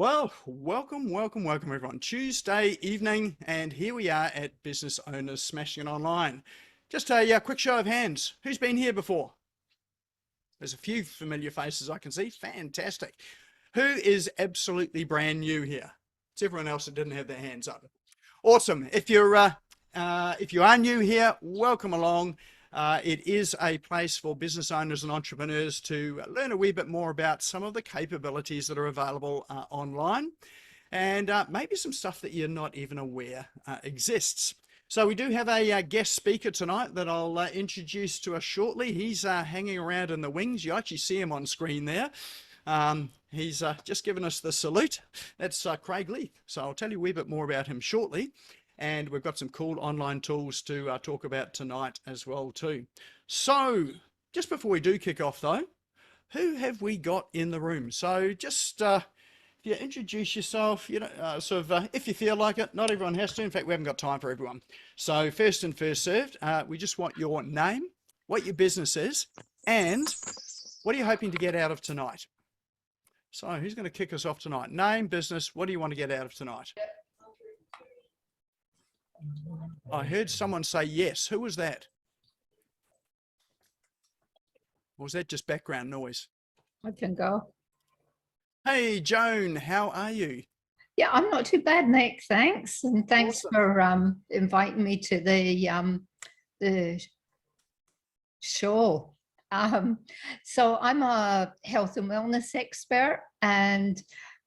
Well, welcome everyone. Tuesday evening, and here we are at Business Owners Smashing It Online. Just a quick show of hands. Who's been here before? There's a few familiar faces I can see. Fantastic. Who is absolutely brand new here? It's everyone else that didn't have their hands up. Awesome. If you are new here, welcome along. It is a place for business owners and entrepreneurs to learn a wee bit more about some of the capabilities that are available online, and maybe some stuff that you're not even aware exists. So we do have a guest speaker tonight that I'll introduce to us shortly. He's hanging around in the wings. You actually see him on screen there. He's just given us the salute. That's Craig Leith. So I'll tell you a wee bit more about him shortly. And we've got some cool online tools to talk about tonight as well too. So just before we do kick off though, who have we got in the room? So just if you introduce yourself, if you feel like it. Not everyone has to. In fact, we haven't got time for everyone. So first and first served, we just want your name, what your business is, and what are you hoping to get out of tonight? So who's going to kick us off tonight? Name, business, what do you want to get out of tonight? I heard someone say yes. Who was that? Or was that just background noise? I can go. Hey, Joan, how are you? Yeah, I'm not too bad, Nick. Thanks. And thanks for inviting me to the show. So I'm a health and wellness expert, and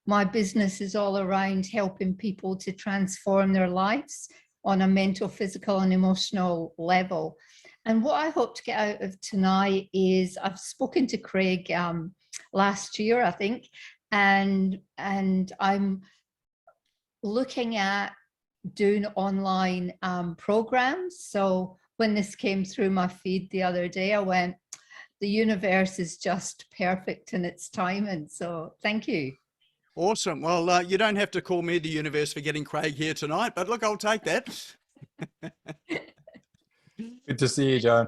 my business is all around helping people to transform their lives on a mental, physical, and emotional level. And what I hope to get out of tonight is I've spoken to Craig last year, I think, and I'm looking at doing online programs. So when this came through my feed the other day, I went, the universe is just perfect in its timing. So thank you. Awesome. Well, you don't have to call me the universe for getting Craig here tonight, but look, I'll take that. Good to see you, Joan.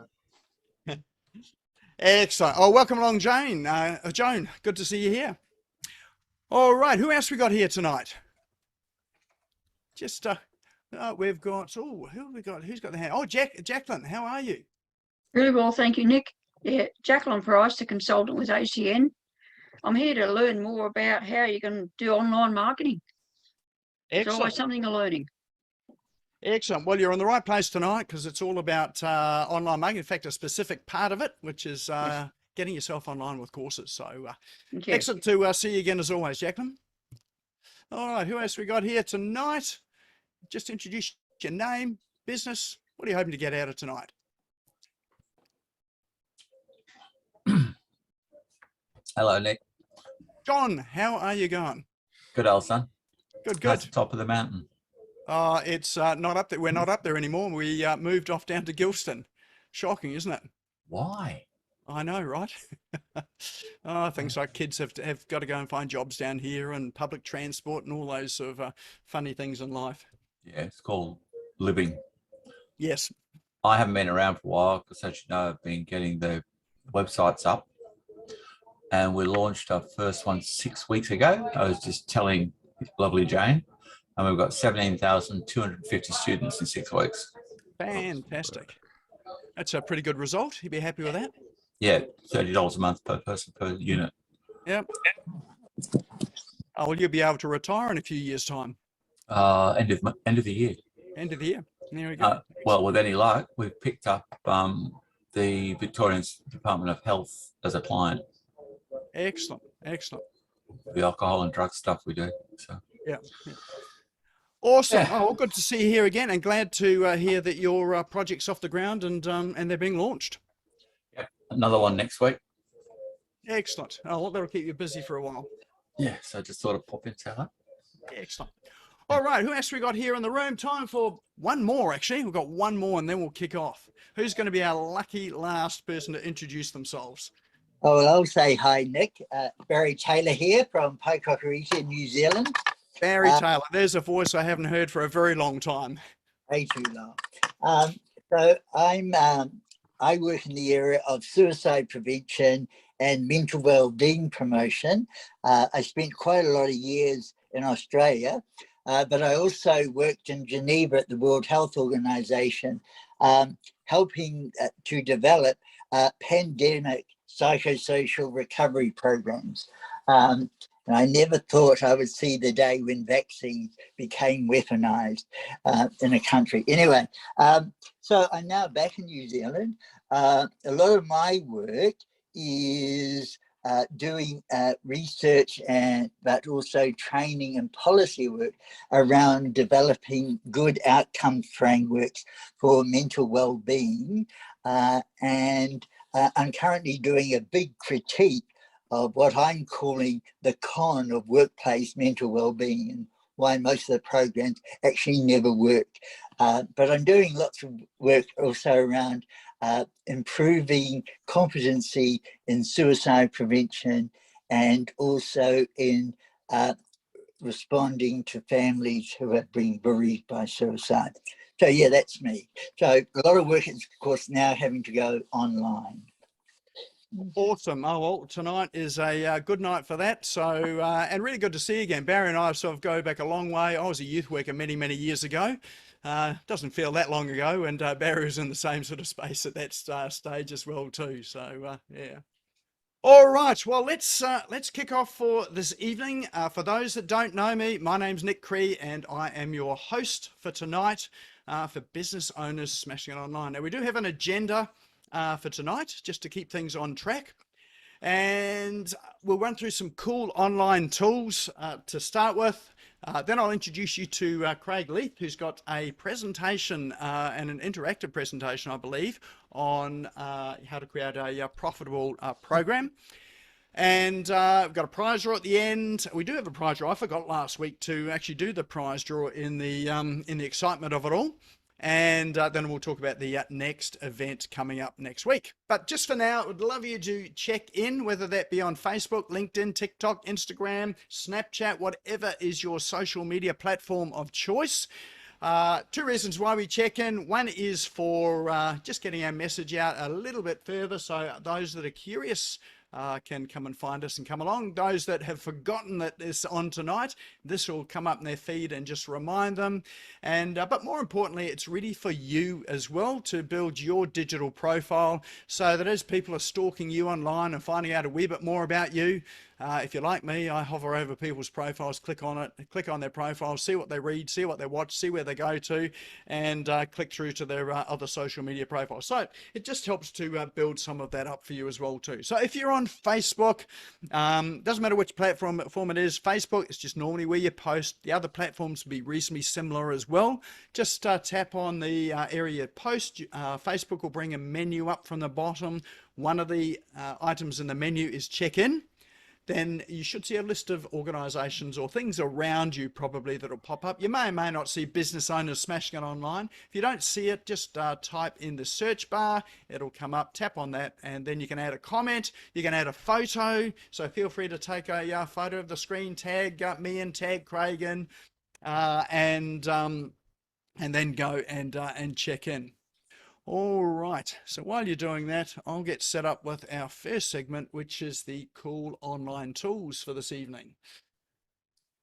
Excellent. Oh, welcome along, Jane. Joan, good to see you here. All right. Who else we got here tonight? Just, we've got, who have we got? Who's got the hand? Oh, Jacqueline, how are you? Really well, thank you, Nick. Yeah, Jacqueline Price, the consultant with ACN. I'm here to learn more about how you can do online marketing. There's always something to learning. Excellent. Well, you're in the right place tonight because it's all about online marketing. In fact, a specific part of it, which is getting yourself online with courses. So excellent to see you again as always, Jacqueline. All right, who else we got here tonight? Just introduce your name, business. What are you hoping to get out of tonight? Hello, Nick. John, how are you going? Good, old son. Good. That's the top of the mountain. It's not up there. We're not up there anymore. We moved off down to Gilston. Shocking, isn't it? Why? I know, right? Things like kids have got to go and find jobs down here, and public transport and all those sort of funny things in life. Yeah, it's called living. Yes. I haven't been around for a while because, as you know, I've been getting the websites up. And we launched our first one 6 weeks ago. I was just telling lovely Jane, and we've got 17,250 students in 6 weeks. Fantastic. That's a pretty good result. You'd be happy with that? Yeah, $30 a month per person per unit. Yep. Oh, well, you'll be able to retire in a few years' time. End of the year. End of the year. There we go. Well, with any luck, we've picked up the Victorian Department of Health as a client. Excellent. The alcohol and drug stuff we do. So yeah. Awesome. Yeah. Oh, well, good to see you here again, and glad to hear that your project's off the ground and they're being launched. Yep. Another one next week. Excellent. Oh, well, that'll keep you busy for a while. Yeah. So just thought I'd pop into that. Excellent. All right. Who else we got here in the room? Time for one more. Actually, we've got one more, and then we'll kick off. Who's going to be our lucky last person to introduce themselves? Oh, well, I'll say hi, Nick. Barry Taylor here from Pococarita, New Zealand. Barry Taylor. There's a voice I haven't heard for a very long time. Way too long. So I work in the area of suicide prevention and mental well-being promotion. I spent quite a lot of years in Australia, but I also worked in Geneva at the World Health Organization, helping to develop pandemic psychosocial recovery programs. And I never thought I would see the day when vaccines became weaponized in a country. Anyway, so I'm now back in New Zealand. A lot of my work is doing research but also training and policy work around developing good outcome frameworks for mental well-being. And I'm currently doing a big critique of what I'm calling the con of workplace mental well-being and why most of the programs actually never work. But I'm doing lots of work also around improving competency in suicide prevention and also in responding to families who have been bereaved by suicide. So yeah, that's me. So a lot of work is, of course, now having to go online. Awesome. Oh, well, tonight is a good night for that. So, and really good to see you again. Barry and I sort of go back a long way. I was a youth worker many, many years ago. Doesn't feel that long ago. And Barry was in the same sort of space at that stage as well too. So, yeah. All right. Well, let's kick off for this evening. For those that don't know me, my name's Nick Cree and I am your host for tonight for Business Owners Smashing It Online. Now, we do have an agenda for tonight, just to keep things on track. And we'll run through some cool online tools to start with. Then I'll introduce you to Craig Leith, who's got a presentation and an interactive presentation, I believe, on how to create a profitable program. And we've got a prize draw at the end. We do have a prize draw. I forgot last week to actually do the prize draw in the excitement of it all. And then we'll talk about the next event coming up next week. But just for now, I would love you to check in, whether that be on Facebook, LinkedIn, TikTok, Instagram, Snapchat, whatever is your social media platform of choice. Two reasons why we check in. One is for just getting our message out a little bit further, so those that are curious can come and find us and come along. Those that have forgotten that it's on tonight, this will come up in their feed and just remind them. And but more importantly, it's ready for you as well to build your digital profile, so that as people are stalking you online and finding out a wee bit more about you, if you're like me, I hover over people's profiles, click on it, click on their profile, see what they read, see what they watch, see where they go to, and click through to their other social media profiles. So it just helps to build some of that up for you as well too. So if you're on Facebook, doesn't matter which platform it is, Facebook is just normally where you post. The other platforms will be reasonably similar as well. Just tap on the area post. Facebook will bring a menu up from the bottom. One of the items in the menu is check in. Then you should see a list of organizations or things around you probably that'll pop up. You may or may not see Business Owners Smashing It Online. If you don't see it, just type in the search bar. It'll come up, tap on that, and then you can add a comment. You can add a photo. So feel free to take a photo of the screen, tag me and tag Craig in, and then go and check in. All right, so while you're doing that, I'll get set up with our first segment, which is the cool online tools for this evening.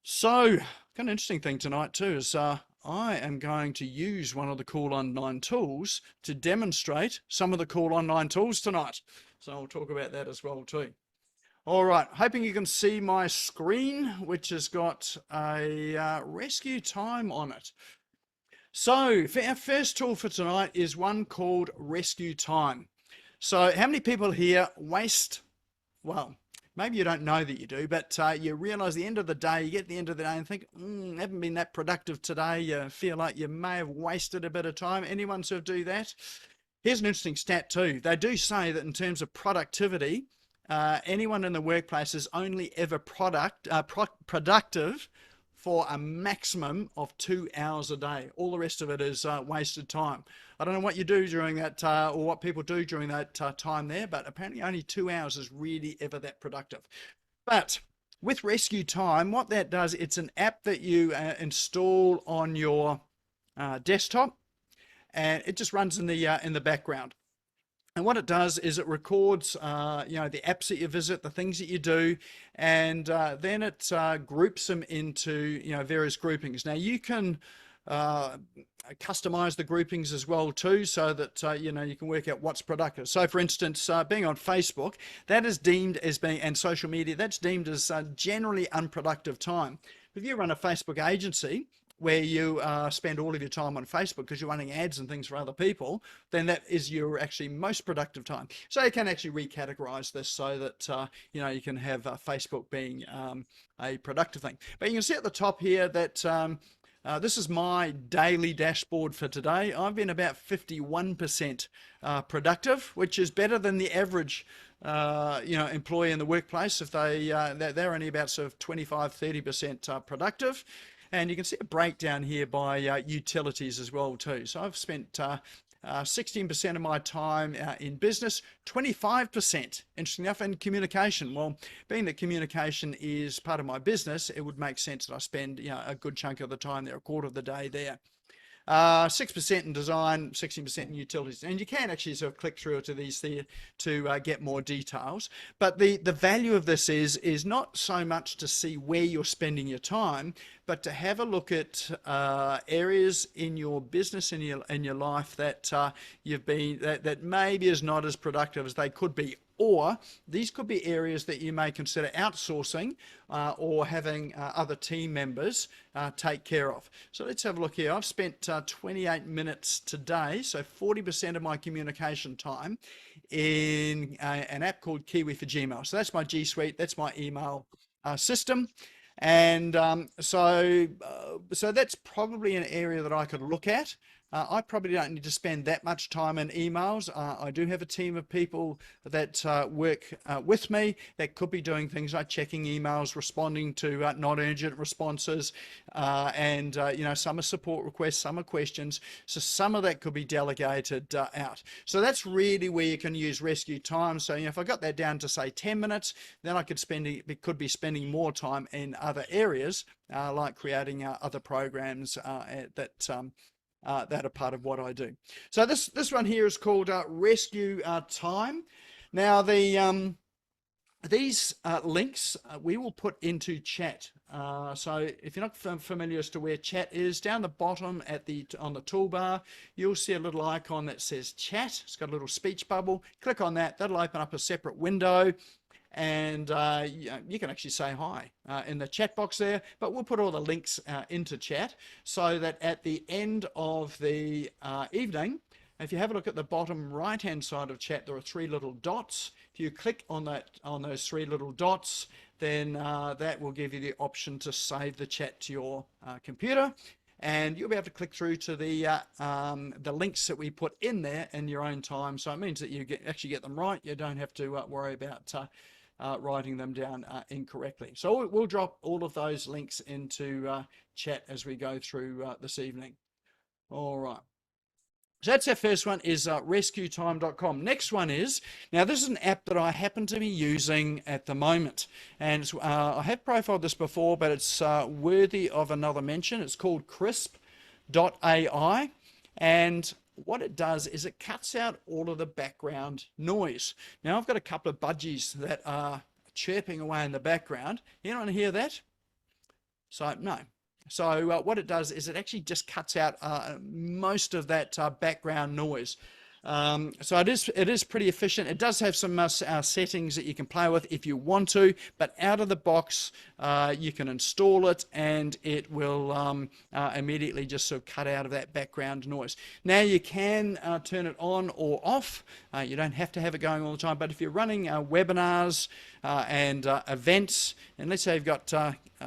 So, got an interesting thing tonight too, is I am going to use one of the cool online tools to demonstrate some of the cool online tools tonight. So I'll talk about that as well too. All right, hoping you can see my screen, which has got a Rescuetime on it. So for our first tool for tonight is one called Rescuetime. So how many people here waste, well, maybe you don't know that you do, but you realize the end of the day, you get to the end of the day and think, haven't been that productive today. You feel like you may have wasted a bit of time. Anyone sort of do that? Here's an interesting stat too. They do say that in terms of productivity, anyone in the workplace is only ever productive for a maximum of 2 hours a day. All the rest of it is wasted time. I don't know what you do during that, or what people do during that time there, but apparently only 2 hours is really ever that productive. But with Rescuetime, what that does, it's an app that you install on your desktop, and it just runs in the background. And what it does is it records, you know, the apps that you visit, the things that you do, and then it groups them into, you know, various groupings. Now you can customize the groupings as well too, so that you know, you can work out what's productive. So for instance, being on Facebook, that is deemed as being, and social media, that's deemed as generally unproductive time. If you run a Facebook agency where you spend all of your time on Facebook because you're running ads and things for other people, then that is your actually most productive time. So you can actually recategorize this so that you know, you can have Facebook being a productive thing. But you can see at the top here that this is my daily dashboard for today. I've been about 51% productive, which is better than the average you know, employee in the workplace. If they're only about sort of 25-30% productive. And you can see a breakdown here by utilities as well too. So I've spent 16% of my time in business, 25%, interesting enough, in communication. Well, being that communication is part of my business, it would make sense that I spend, you know, a good chunk of the time there, a quarter of the day there. 6% in design, 16% in utilities, and you can actually sort of click through to these there to get more details. But the value of this is not so much to see where you're spending your time, but to have a look at areas in your business and in your life that you've been that maybe is not as productive as they could be. Or these could be areas that you may consider outsourcing or having other team members take care of. So let's have a look here. I've spent 28 minutes today, so 40% of my communication time in an app called Kiwi for Gmail. So that's my G Suite, that's my email system. And so that's probably an area that I could look at. I probably don't need to spend that much time in emails. I do have a team of people that work with me that could be doing things like checking emails, responding to non-urgent responses, and you know, some are support requests, some are questions. So some of that could be delegated out. So that's really where you can use Rescuetime. So you know, if I got that down to say 10 minutes, then I could be spending more time in other areas, like creating other programs that are part of what I do. So this one here is called Rescuetime. Now these links we will put into chat. So if you're not familiar as to where chat is, down the bottom on the toolbar, you'll see a little icon that says chat. It's got a little speech bubble. Click on that. That'll open up a separate window. And you can actually say hi in the chat box there, but we'll put all the links into chat so that at the end of the evening, if you have a look at the bottom right hand side of chat, there are 3 little dots. If you click on those 3 little dots, then that will give you the option to save the chat to your computer. And you'll be able to click through to the links that we put in there in your own time. So it means that you actually get them right. You don't have to worry about writing them down incorrectly. So we'll drop all of those links into chat as we go through this evening. All right. So that's our first one, is rescuetime.com. Next one is, now this is an app that I happen to be using at the moment. And I have profiled this before, but it's worthy of another mention. It's called krisp.ai. And what it does is it cuts out all of the background noise. Now I've got a couple of budgies that are chirping away in the background. You don't hear that? So no. So what it does is it actually just cuts out most of that background noise. So it is pretty efficient. It does have some settings that you can play with if you want to, but out of the box you can install it and it will immediately just sort of cut out of that background noise. Now you can turn it on or off. You don't have to have it going all the time, but if you're running webinars and events, and let's say you've got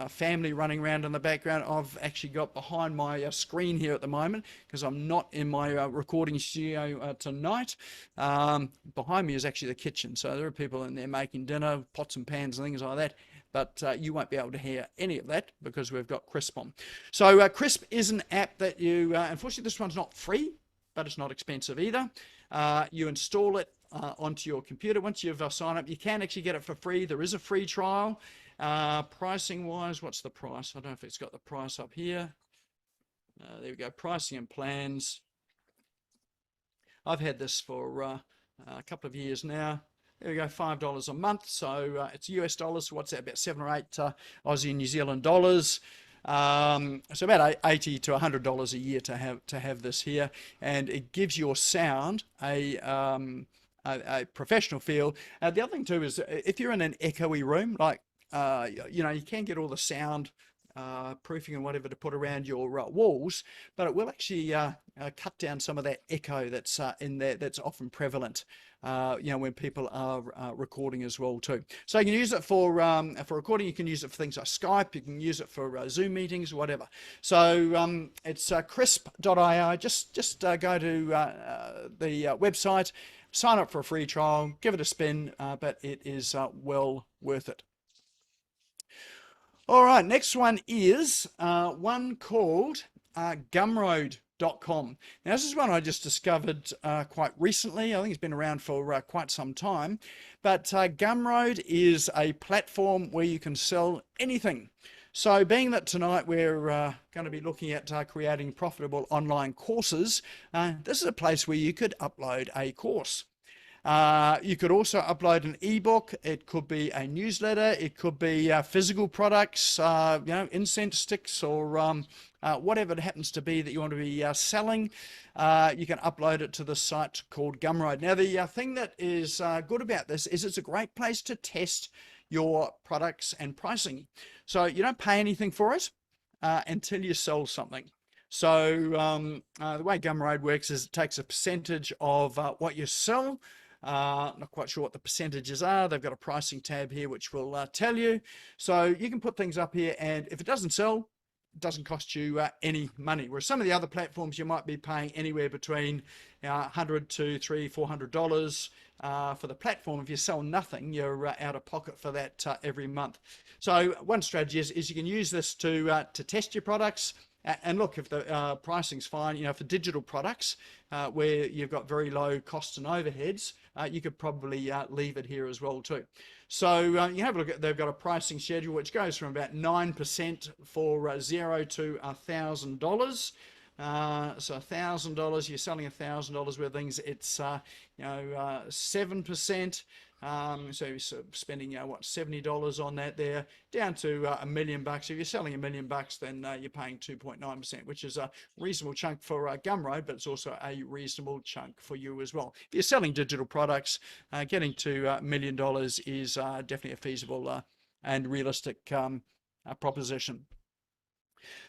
family running around in the background. I've actually got behind my screen here at the moment because I'm not in my recording studio tonight. Behind me is actually the kitchen, so there are people in there making dinner, pots and pans and things like that, but you won't be able to hear any of that because we've got Krisp on. So Krisp is an app that you, unfortunately this one's not free, but it's not expensive either. You install it onto your computer. Once you've signed up, you can actually get it for free. There is a free trial. Pricing wise, what's the price? I don't know if it's got the price up here. There we go, pricing and plans. I've had this for a couple of years now. There we go, $5 a month. So it's US dollars. So what's that? About 7 or 8 Aussie and New Zealand dollars. So about $80 to $100 a year to have this here, and it gives your sound a professional feel. The other thing too is if you're in an echoey room, like you know, you can get all the sound proofing and whatever to put around your walls, but it will actually cut down some of that echo that's in there, that's often prevalent, you know, when people are recording as well too. So you can use it for recording. You can use it for things like Skype. You can use it for Zoom meetings, whatever. So it's krisp.ai. Just go to the website, sign up for a free trial, give it a spin, but it is well worth it. All right, next one is one called GumRoad.com. Now, this is one I just discovered quite recently. I think it's been around for quite some time. But GumRoad is a platform where you can sell anything. So being that tonight we're going to be looking at creating profitable online courses, this is a place where you could upload a course. You could also upload an ebook. It could be a newsletter. It could be physical products, you know, incense sticks, or whatever it happens to be that you want to be selling. You can upload it to the site called GumRoad. Now, the thing that is good about this is it's a great place to test your products and pricing. So you don't pay anything for it until you sell something. So the way GumRoad works is it takes a percentage of what you sell. Not quite sure what the percentages are. They've got a pricing tab here which will tell you. So you can put things up here, and if it doesn't sell, it doesn't cost you any money. Whereas some of the other platforms, you might be paying anywhere between $100 to $300, $400 for the platform. If you sell nothing, you're out of pocket for that every month. So one strategy is you can use this to test your products. And look, if the pricing's fine, you know, for digital products where you've got very low costs and overheads, you could probably leave it here as well too. So you have a look at, they've got a pricing schedule which goes from about 9% for $0 to $1,000. So $1,000, you're selling $1,000 worth of things. It's you know, 7%. So you're spending, you know, what, $70 on that there, down to $1 million. If you're selling $1 million, then you're paying 2.9%, which is a reasonable chunk for GumRoad, but it's also a reasonable chunk for you as well. If you're selling digital products, getting to $1 million is definitely a feasible and realistic proposition.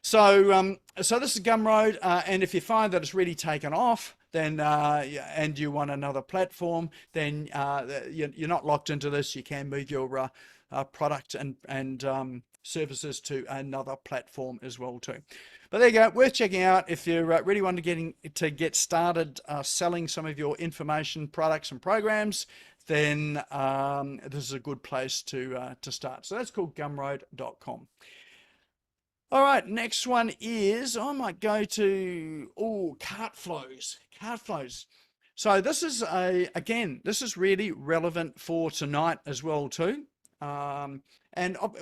So so this is GumRoad, and if you find that it's really taken off, then and you want another platform, then you're not locked into this. You can move your product and services to another platform as well too. But there you go, worth checking out if you really want to get started selling some of your information products and programs. Then this is a good place to start. So that's called GumRoad.com. All right, next one is, I might go to, CartFlows. CartFlows. So this is again, this is really relevant for tonight as well too. And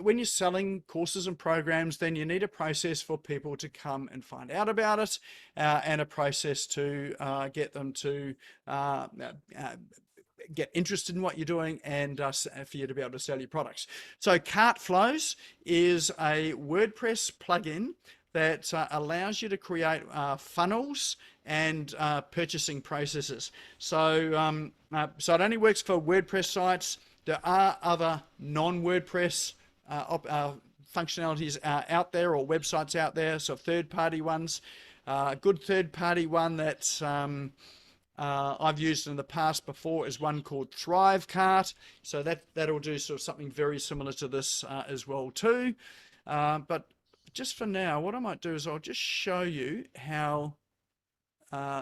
when you're selling courses and programs, then you need a process for people to come and find out about it, and a process to get them to get interested in what you're doing, and for you to be able to sell your products. So CartFlows is a WordPress plugin that allows you to create funnels and purchasing processes. So, so it only works for WordPress sites. There are other non-WordPress functionalities out there, or websites out there, so third-party ones. A good third-party one that's I've used in the past before is one called ThriveCart. So that'll do sort of something very similar to this as well too. But just for now, what I might do is I'll just show you how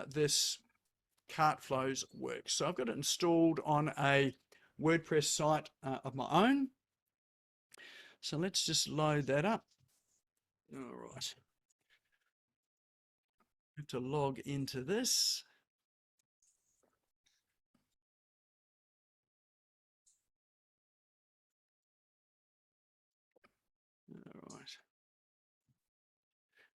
this CartFlows works. So I've got it installed on a WordPress site of my own. So let's just load that up. All right. I have to log into this. All right.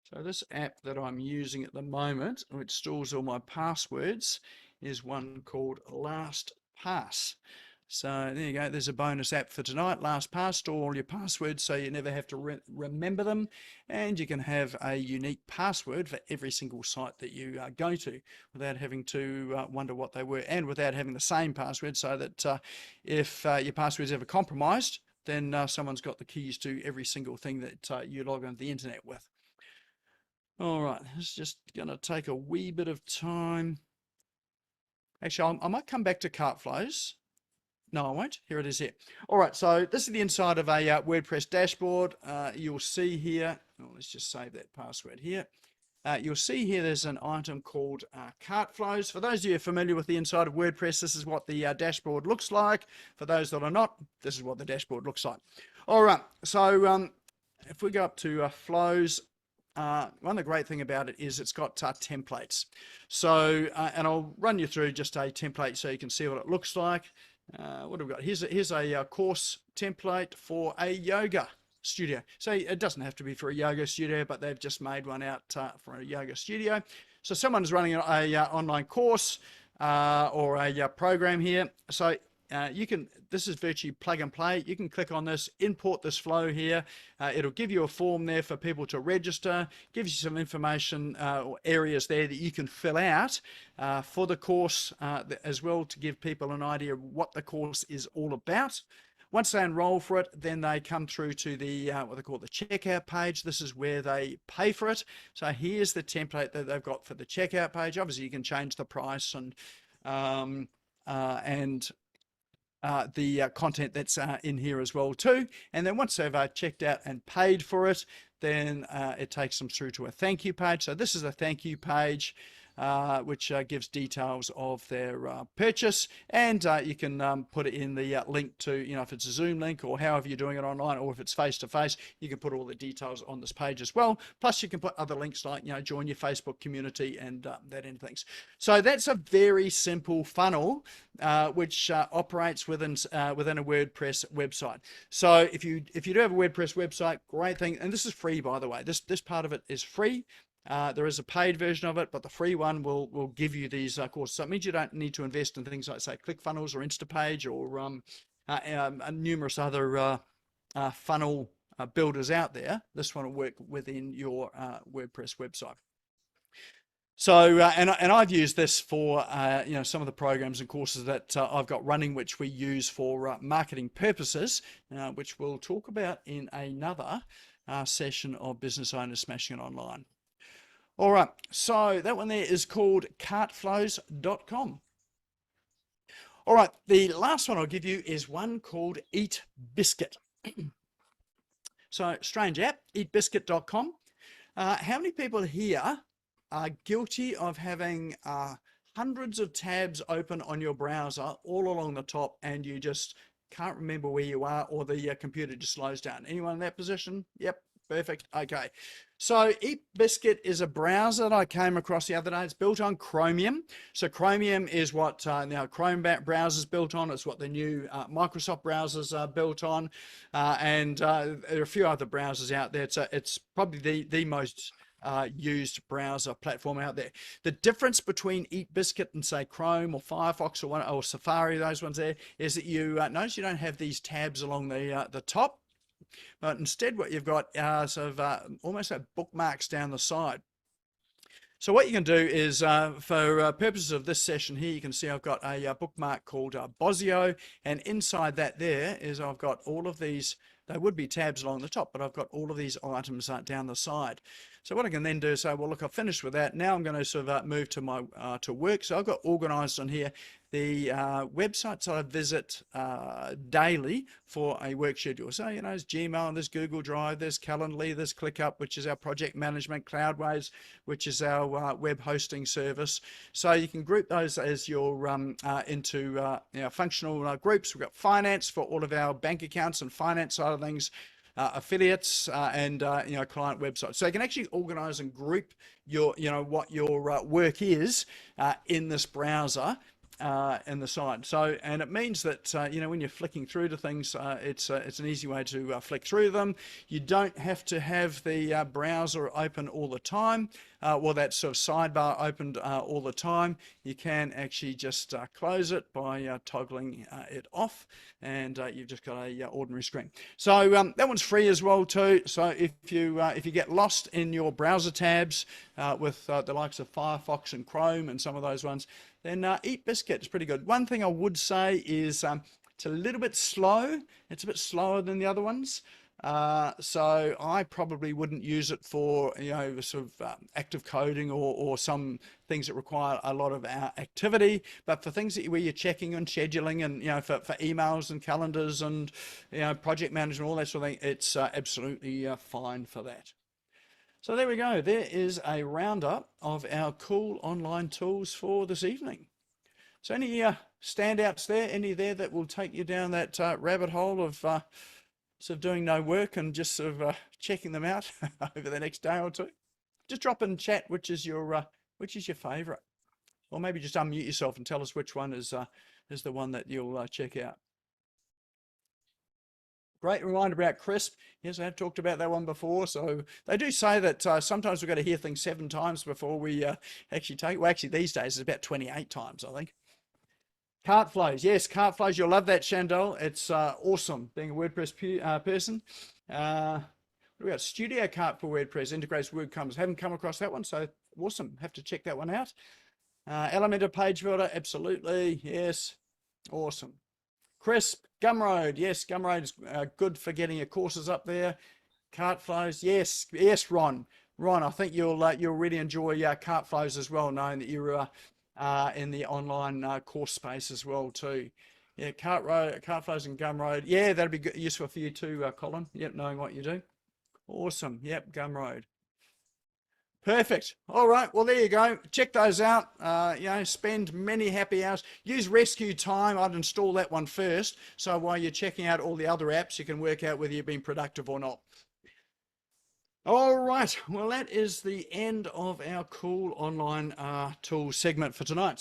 So this app that I'm using at the moment, which stores all my passwords, is one called Lastpass. So there you go. There's a bonus app for tonight. Lastpass. Store all your passwords so you never have to remember them, and you can have a unique password for every single site that you go to without having to wonder what they were, and without having the same password, so that if your password's ever compromised, then someone's got the keys to every single thing that you log onto the internet with. All right, it's just going to take a wee bit of time. Actually, I might come back to CartFlows. No, I won't. Here it is here. All right, so this is the inside of a WordPress dashboard. You'll see here, let's just save that password here. You'll see here there's an item called CartFlows. For those of you familiar with the inside of WordPress, this is what the dashboard looks like. For those that are not, this is what the dashboard looks like. All right, so if we go up to Flows, one of the great thing about it is it's got templates. So, and I'll run you through just a template so you can see what it looks like. What have we got? Here's a course template for a yoga studio. So it doesn't have to be for a yoga studio, but they've just made one out for a yoga studio. So someone's running a online course or a program here. So this is virtually plug and play. You can click on this, import this flow here. It'll give you a form there for people to register, gives you some information or areas there that you can fill out for the course as well, to give people an idea of what the course is all about. Once they enroll for it, then they come through to the what they call the checkout page. This is where they pay for it. So here's the template that they've got for the checkout page. Obviously, you can change the price and the content that's in here as well too. And then once they've checked out and paid for it, then it takes them through to a thank you page. So this is a thank you page which gives details of their purchase, and you can put it in the link to, if it's a Zoom link or however you're doing it online, or if it's face-to-face, you can put all the details on this page as well. Plus you can put other links like, join your Facebook community and that end of things. So that's a very simple funnel which operates within a WordPress website. So if you do have a WordPress website, great thing, and this is free, by the way. This part of it is free. There is a paid version of it, but the free one will give you these courses. So it means you don't need to invest in things like, say, ClickFunnels or Instapage or numerous other funnel builders out there. This one will work within your WordPress website. So, and I've used this for, some of the programs and courses that I've got running, which we use for marketing purposes, which we'll talk about in another session of Business Owners Smashing It Online. All right, so that one there is called CartFlows.com. All right, the last one I'll give you is one called Eat Biscuit. So, strange app, eatbiscuit.com. How many people here are guilty of having hundreds of tabs open on your browser all along the top, and you just can't remember where you are, or the computer just slows down? Anyone in that position? Yep. Perfect. Okay. So Eat Biscuit is a browser that I came across the other day. It's built on Chromium. So Chromium is what now Chrome browser's built on. It's what the new Microsoft browsers are built on. And there are a few other browsers out there. It's probably the most used browser platform out there. The difference between Eat Biscuit and, say, Chrome or Firefox or Safari, those ones there, is that you notice you don't have these tabs along the top. But instead what you've got almost like bookmarks down the side. So what you can do is, for purposes of this session here, you can see I've got a bookmark called Bozio, and inside that there is I've got all of these. They would be tabs along the top, but I've got all of these items down the side. So what I can then do is say, well, look, I've finished with that. Now I'm going to sort of move to my to work. So I've got organized on here the websites I visit daily for a work schedule. So, there's Gmail, there's Google Drive, there's Calendly, there's ClickUp, which is our project management, Cloudways, which is our web hosting service. So you can group those as your into functional groups. We've got finance for all of our bank accounts and finance side of things. Affiliates and client websites. So you can actually organize and group your what your work is in this browser, in the side. So, and it means that, you know, when you're flicking through to things, it's an easy way to flick through them. You don't have to have the browser open all the time, or that sort of sidebar opened all the time. You can actually just close it by toggling it off, and you've just got a ordinary screen. So that one's free as well too. So if you get lost in your browser tabs with the likes of Firefox and Chrome and some of those ones, then Eat Biscuit is pretty good. One thing I would say is it's a little bit slow. It's a bit slower than the other ones. So I probably wouldn't use it for, you know, sort of active coding or some things that require a lot of activity, but for things that where you're checking and scheduling and, you know, for emails and calendars and, you know, project management, all that sort of thing, it's absolutely fine for that. So there we go. There is a roundup of our cool online tools for this evening. So any standouts there? Any there that will take you down that rabbit hole of sort of doing no work and just sort of checking them out over the next day or two? Just drop in chat which is your favorite, or maybe just unmute yourself and tell us which one is the one that you'll check out. Great reminder about Krisp. Yes, I have talked about that one before. So they do say that sometimes we've got to hear things 7 times before we actually take it. Well, actually, these days it's about 28 times, I think. CartFlows. Yes, CartFlows. You'll love that, Chandel. It's awesome being a WordPress person. We've got Studio Cart for WordPress, integrates WordCommerce. Haven't come across that one, so awesome. Have to check that one out. Elementor Page Builder. Absolutely. Yes. Awesome. Krisp, GumRoad, yes, GumRoad is good for getting your courses up there. CartFlows, yes, Ron, I think you'll really enjoy CartFlows as well, knowing that you're in the online course space as well too. Yeah, CartFlows and GumRoad, yeah, that'd be good, useful for you too, Colin. Yep, knowing what you do. Awesome. Yep, GumRoad. Perfect. All right. Well, there you go. Check those out. You know, spend many happy hours. Use Rescuetime. I'd install that one first. So while you're checking out all the other apps, you can work out whether you've been productive or not. All right. Well, that is the end of our cool online tool segment for tonight.